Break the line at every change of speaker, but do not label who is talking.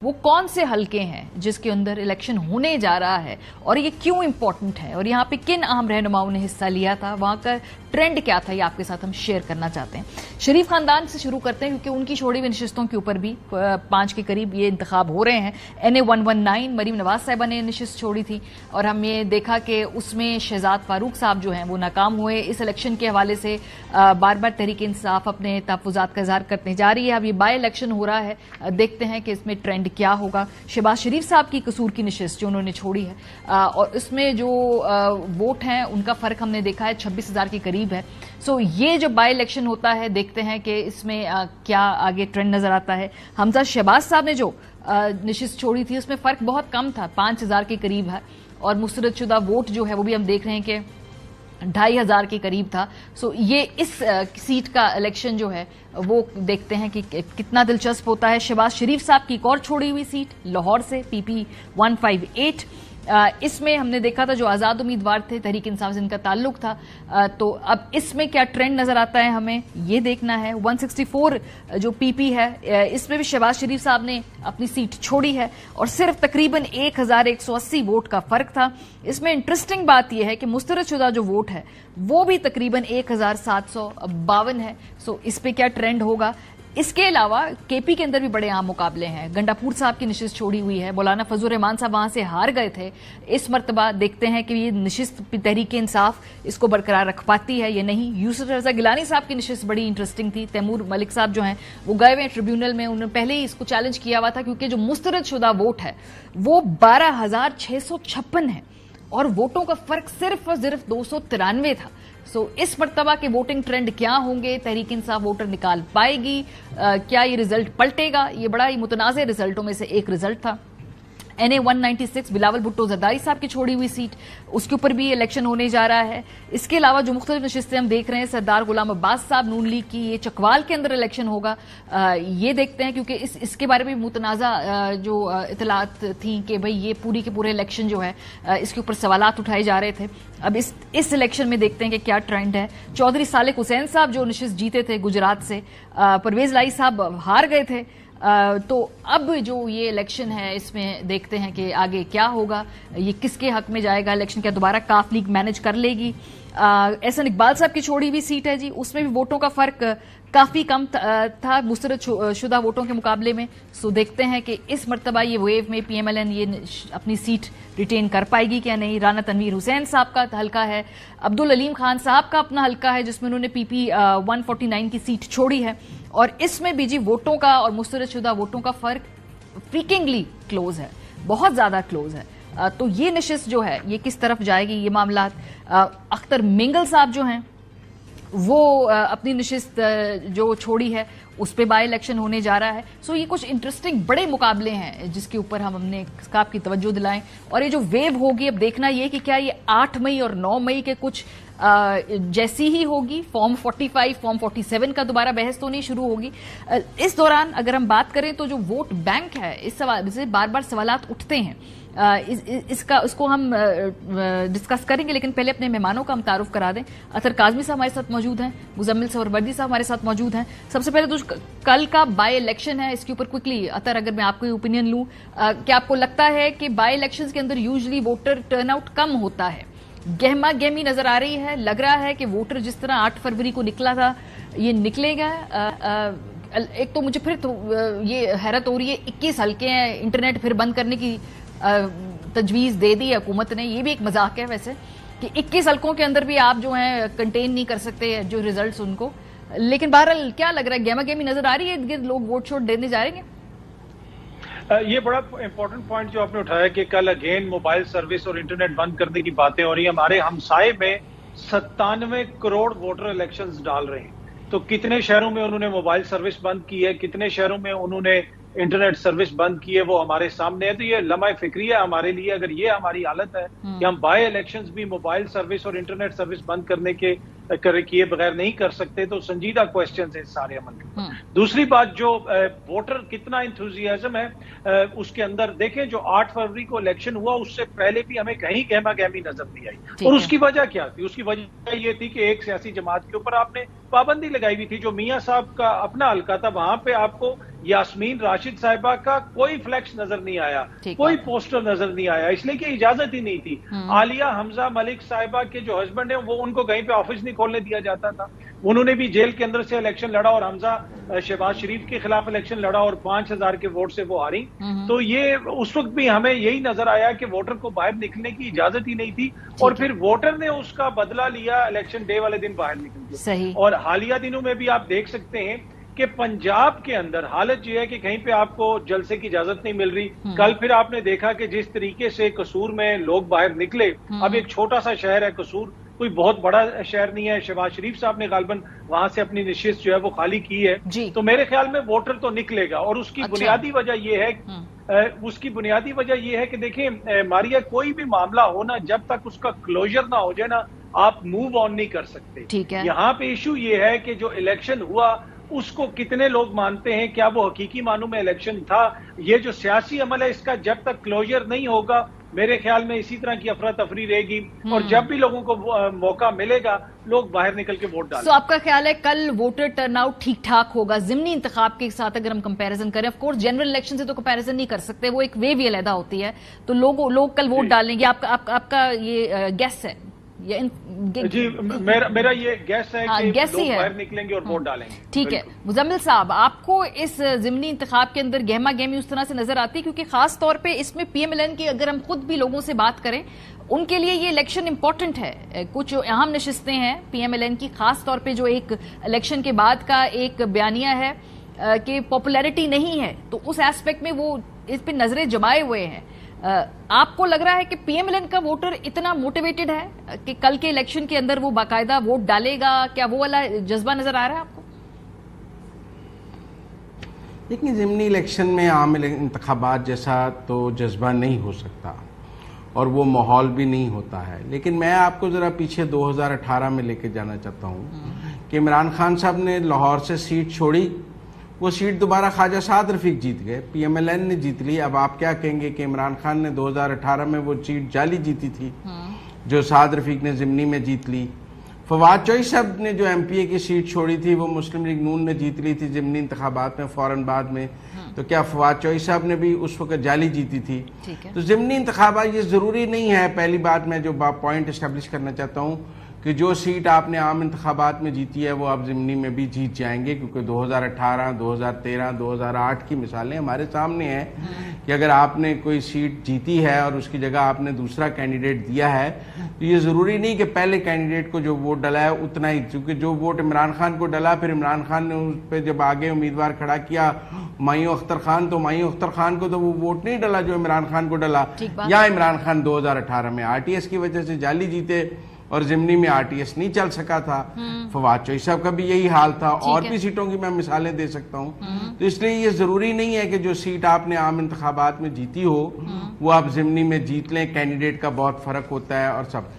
वो कौन से हलके हैं जिसके अंदर इलेक्शन होने जा रहा है और ये क्यों इंपॉर्टेंट है और यहाँ पे किन अहम रहनुमाओं ने हिस्सा लिया था, वहां का ट्रेंड क्या था, ये आपके साथ हम शेयर करना चाहते हैं। शरीफ खानदान से शुरू करते हैं क्योंकि उनकी छोड़ी हुई नशिस्तों के ऊपर भी 5 के करीब ये इंतखाब हो रहे हैं। NA 119 मरीम नवाज साहिबा ने नशिस्त छोड़ी थी और हम ये देखा कि उसमें शहजाद फारूक साहब जो हैं वो नाकाम हुए। इस इलेक्शन के हवाले से बार बार तहरीक इंसाफ अपने तहफ़्फ़ुज़ात का इज़हार करते जा रही है। अब ये बाई इलेक्शन हो रहा है, देखते हैं कि इसमें ट्रेंड क्या होगा। शहबाज शरीफ साहब की कसूर की नशिस्त जो उन्होंने छोड़ी है और इसमें जो वोट हैं उनका फर्क हमने देखा है 26,000 के करीब है। सो ये जो बाई इलेक्शन होता है, देखते हैं कि इसमें क्या आगे ट्रेंड नजर आता है। हमजा शहबाज साहब ने जो नशिस्त छोड़ी थी उसमें फर्क बहुत कम था, 5,000 के करीब है और मुस्तरदशुदा वोट जो है वो भी हम देख रहे हैं कि 2,500 के करीब था। सो ये इस सीट का इलेक्शन जो है वो देखते हैं कि कितना दिलचस्प होता है। शहबाज शरीफ साहब की एक और छोड़ी हुई सीट लाहौर से PP 158, इसमें हमने देखा था जो आज़ाद उम्मीदवार थे तहरीक इंसाफ से इनका ताल्लुक था, तो अब इसमें क्या ट्रेंड नजर आता है हमें ये देखना है। 164 जो PP है इसमें भी शहबाज शरीफ साहब ने अपनी सीट छोड़ी है और सिर्फ तकरीबन 1,180 वोट का फर्क था। इसमें इंटरेस्टिंग बात यह है कि मुस्तरदशुदा जो वोट है वो भी तकरीबन 1,752 है। सो इस पे क्या ट्रेंड होगा। इसके अलावा KP के अंदर भी बड़े आम मुकाबले हैं। गंडापुर साहब की नशिस्त छोड़ी हुई है, मौलाना फजल रहमान साहब वहां से हार गए थे। इस मरतबा देखते हैं कि ये नशिस्त तहरीक इंसाफ इसको बरकरार रख पाती है या नहीं। यूसुफ रजा गिलानी साहब की नशिस्त बड़ी इंटरेस्टिंग थी। तैमूर मलिक साहब जो हैं वो गए हुए ट्रिब्यूनल में, उन्होंने पहले ही इसको चैलेंज किया हुआ था क्योंकि जो मुस्तरदशुदा वोट है वो 12,656 है और वोटों का फर्क सिर्फ और सिर्फ 293 था। सो इस मर्तबा के वोटिंग ट्रेंड क्या होंगे, तहरीक इंसाफ वोटर निकाल पाएगी, क्या ये रिजल्ट पलटेगा। ये बड़ा ही मुतनाज़ रिजल्टों में से एक रिजल्ट था। NA 196 बिलावल भुट्टो जरदारी साहब की छोड़ी हुई सीट, उसके ऊपर भी इलेक्शन होने जा रहा है। इसके अलावा जो मुख्तलिफ नशिस्तें हम देख रहे हैं, सरदार गुलाम अब्बास साहब नून लीग की, ये चकवाल के अंदर इलेक्शन होगा, ये देखते हैं क्योंकि इसके बारे में मुतनाज़ा जो इतलात थी कि भाई ये पूरी के पूरे इलेक्शन जो है इसके ऊपर सवालात उठाए जा रहे थे। अब इस इलेक्शन में देखते हैं कि क्या ट्रेंड है। चौधरी सालिक हुसैन साहब जो नशिस्त जीते थे गुजरात से, परवेज लाई साहब हार गए थे, तो अब जो ये इलेक्शन है इसमें देखते हैं कि आगे क्या होगा, ये किसके हक में जाएगा इलेक्शन। क्या दोबारा काफ लीग मैनेज कर लेगी। एहसन इकबाल साहब की छोड़ी हुई सीट है जी, उसमें भी वोटों का फर्क काफी कम था मुस्तरदशुदा वोटों के मुकाबले में। सो देखते हैं कि इस मरतबा ये वेव में PMLN ये अपनी सीट रिटेन कर पाएगी क्या नहीं। राना तनवीर हुसैन साहब का हल्का है, अब्दुल अलीम खान साहब का अपना हल्का है जिसमें उन्होंने PP 149 की सीट छोड़ी है और इसमें भी जी वोटों का और मुस्तरदशुदा वोटों का फर्क फ्रीकिंगली क्लोज है, बहुत ज्यादा क्लोज है। तो ये नशिस्त जो है ये किस तरफ जाएगी, ये मामला। अख्तर मिंगल साहब जो हैं वो अपनी नशिस्त जो छोड़ी है उस पे बाई इलेक्शन होने जा रहा है। सो ये कुछ इंटरेस्टिंग बड़े मुकाबले हैं जिसके ऊपर हमने आपकी तवज्जो दिलाएं और ये जो वेव होगी अब देखना ये कि क्या ये 8 मई और 9 मई के कुछ जैसी ही होगी। फॉर्म 45 फॉर्म 47 का दोबारा बहस तो नहीं शुरू होगी। इस दौरान अगर हम बात करें तो जो वोट बैंक है इस सवाल से बार बार सवालात उठते हैं, इसको हम डिस्कस करेंगे, लेकिन पहले अपने मेहमानों का हम तारुफ करा दें। अतर काजमी साहब हमारे साथ मौजूद हैं, मुजम्मिल सरवर्दी साहब हमारे साथ मौजूद हैं। सबसे पहले तो कल का बाई इलेक्शन है, इसके ऊपर क्विकली अतर अगर मैं आपको ओपिनियन लूं, क्या आपको लगता है कि बाई इलेक्शंस के अंदर यूजुअली वोटर टर्नआउट कम होता है, गहमा गहमी नजर आ रही है, लग रहा है कि वोटर जिस तरह 8 फरवरी को निकला था ये निकलेगा। एक तो मुझे फिर तो ये हैरत हो रही है 21 हल्के हैं, इंटरनेट फिर बंद करने की तजवीज दे दी हुकूमत ने, ये भी एक मजाक है वैसे कि 21 हल्कों के अंदर भी आप जो हैं कंटेन नहीं कर सकते जो रिजल्ट्स उनको। लेकिन बहरहाल क्या लग रहा है, गहमा गहमी नजर आ रही है, लोग वोट शोट देने जा रहे हैं।
ये बड़ा इंपॉर्टेंट पॉइंट जो आपने उठाया कि कल अगेन मोबाइल सर्विस और इंटरनेट बंद करने की बातें हो रही है। हमारे हमसाए में 97 करोड़ वोटर इलेक्शंस डाल रहे हैं, तो कितने शहरों में उन्होंने मोबाइल सर्विस बंद की है, कितने शहरों में उन्होंने इंटरनेट सर्विस बंद की है, वो हमारे सामने है। तो ये लम्हा फिक्री है हमारे लिए। अगर ये हमारी हालत है कि हम बाई इलेक्शंस भी मोबाइल सर्विस और इंटरनेट सर्विस बंद करने के किए बगैर नहीं कर सकते, तो संजीदा क्वेश्चन है इस सारे अमल के। दूसरी बात, जो वोटर कितना इंथुजियाज्म है उसके अंदर देखें, जो 8 फरवरी को इलेक्शन हुआ उससे पहले भी हमें कहीं गहमा गहमी नजर नहीं आई। और उसकी वजह क्या थी? उसकी वजह ये थी कि एक सियासी जमात के ऊपर आपने पाबंदी लगाई हुई थी। जो मियां साहब का अपना हल्का था वहां पे आपको यास्मीन राशिद साहिबा का कोई फ्लैक्स नजर नहीं आया, कोई पोस्टर नजर नहीं आया, इसलिए कि इजाजत ही नहीं थी। आलिया हमजा मलिक साहिबा के जो हस्बैंड है वो उनको कहीं पे ऑफिस नहीं खोलने दिया जाता था, उन्होंने भी जेल के अंदर से इलेक्शन लड़ा और हमजा शहबाज शरीफ के खिलाफ इलेक्शन लड़ा और 5000 के वोट से वो हारी। तो ये उस वक्त भी हमें यही नजर आया कि वोटर को बाहर निकलने की इजाजत ही नहीं थी और फिर वोटर ने उसका बदला लिया इलेक्शन डे वाले दिन बाहर निकल के। और हालिया दिनों में भी आप देख सकते हैं कि पंजाब के अंदर हालत ये है कि कहीं पे आपको जलसे की इजाजत नहीं मिल रही। कल फिर आपने देखा कि जिस तरीके से कसूर में लोग बाहर निकले, अब एक छोटा सा शहर है कसूर, कोई बहुत बड़ा शहर नहीं है, शहबाज शरीफ साहब ने गालबन वहां से अपनी निशिस्त जो है वो खाली की है, तो मेरे ख्याल में वोटर तो निकलेगा। और उसकी बुनियादी वजह यह है कि देखिए मारिया, कोई भी मामला हो ना, जब तक उसका क्लोजर ना हो जाए ना, आप मूव ऑन नहीं कर सकते।
ठीक है,
यहाँ पे इशू ये है कि जो इलेक्शन हुआ उसको कितने लोग मानते हैं, क्या वो हकीकी मानों में इलेक्शन था। ये जो सियासी अमल है इसका जब तक क्लोजर नहीं होगा, मेरे ख्याल में इसी तरह की अफरा तफरी रहेगी और जब भी लोगों को मौका मिलेगा लोग बाहर निकल के वोट डालेंगे।
तो आपका ख्याल है कल वोटर टर्नआउट ठीक ठाक होगा जिमनी इंतखाब के साथ अगर हम कंपैरिजन करें? ऑफ कोर्स जनरल इलेक्शन से तो कंपैरिजन नहीं कर सकते, वो एक वेव ही अलग होती है, तो लोग कल वोट डालेंगे। आपका ये गेस है?
जी मेरा ये गैस है कि लोग बाहर निकलेंगे और वोट डालेंगे।
ठीक है मुजम्मिल साहब, आपको इस जिमनी इंतखाब के अंदर गहमा गहमी उस तरह से नजर आती है? क्योंकि खास तौर पे इसमें पीएमएलएन की अगर हम खुद भी लोगों से बात करें, उनके लिए ये इलेक्शन इंपॉर्टेंट है। कुछ अहम नशिस्तें हैं पीएमएलएन की, खास तौर पे जो एक इलेक्शन के बाद का एक बयानिया है कि पॉपुलैरिटी नहीं है, तो उस एस्पेक्ट में वो इस पे नजरें जमाए हुए हैं। आपको लग रहा है कि पीएमएलएन का वोटर इतना मोटिवेटेड है कि कल के इलेक्शन के अंदर वो बाकायदा वोट डालेगा? क्या वो वाला जज्बा नजर आ रहा है आपको?
देखिए, ज़िमनी इलेक्शन में आम इंतखाबात जैसा तो जज्बा नहीं हो सकता और वो माहौल भी नहीं होता है, लेकिन मैं आपको ज़रा पीछे 2018 में लेके जाना चाहता हूँ कि इमरान खान साहब ने लाहौर से सीट छोड़ी, वो सीट दोबारा ख्वाजा साद रफीक जीत गए, पीएमएलएन ने जीत ली। अब आप क्या कहेंगे कि इमरान खान ने 2018 में वो सीट जाली जीती थी जो साद रफीक ने ज़िमनी में जीत ली। फवाद चौधरी साहब ने जो एमपीए की सीट छोड़ी थी वो मुस्लिम लीग नून ने जीत ली थी ज़िमनी इंतखाबात में फौरन बाद में, तो क्या फवाद चौधरी साहब ने भी उस वक्त जाली जीती थी? तो ज़िमनी इंतखाबात ये ज़रूरी नहीं है। पहली बात मैं जो पॉइंट इस्टेब्लिश करना चाहता हूँ कि जो सीट आपने आम इंतखाबात में जीती है वो आप ज़िमनी में भी जीत जाएंगे, क्योंकि 2018, 2013, 2008 की मिसालें हमारे सामने हैं कि अगर आपने कोई सीट जीती है और उसकी जगह आपने दूसरा कैंडिडेट दिया है, तो ये ज़रूरी नहीं कि पहले कैंडिडेट को जो वोट डला है उतना ही, क्योंकि जो वोट इमरान खान को डला, फिर इमरान खान ने उस पर जब आगे उम्मीदवार खड़ा किया हुमायूं अख्तर खान, तो हुमायूं अख्तर खान को तो वो वोट नहीं डला जो इमरान खान को डला। या इमरान खान 2018 में आरटीएस की वजह से जाली जीते और ज़िमनी में आरटीएस नहीं चल सका था। फवाद चौधरी साहब का भी यही हाल था, और भी सीटों की मैं मिसालें दे सकता हूँ। तो इसलिए ये ज़रूरी नहीं है कि जो सीट आपने आम इंतखाबात में जीती हो वो आप ज़िमनी में जीत लें, कैंडिडेट का बहुत फ़र्क होता है और सब।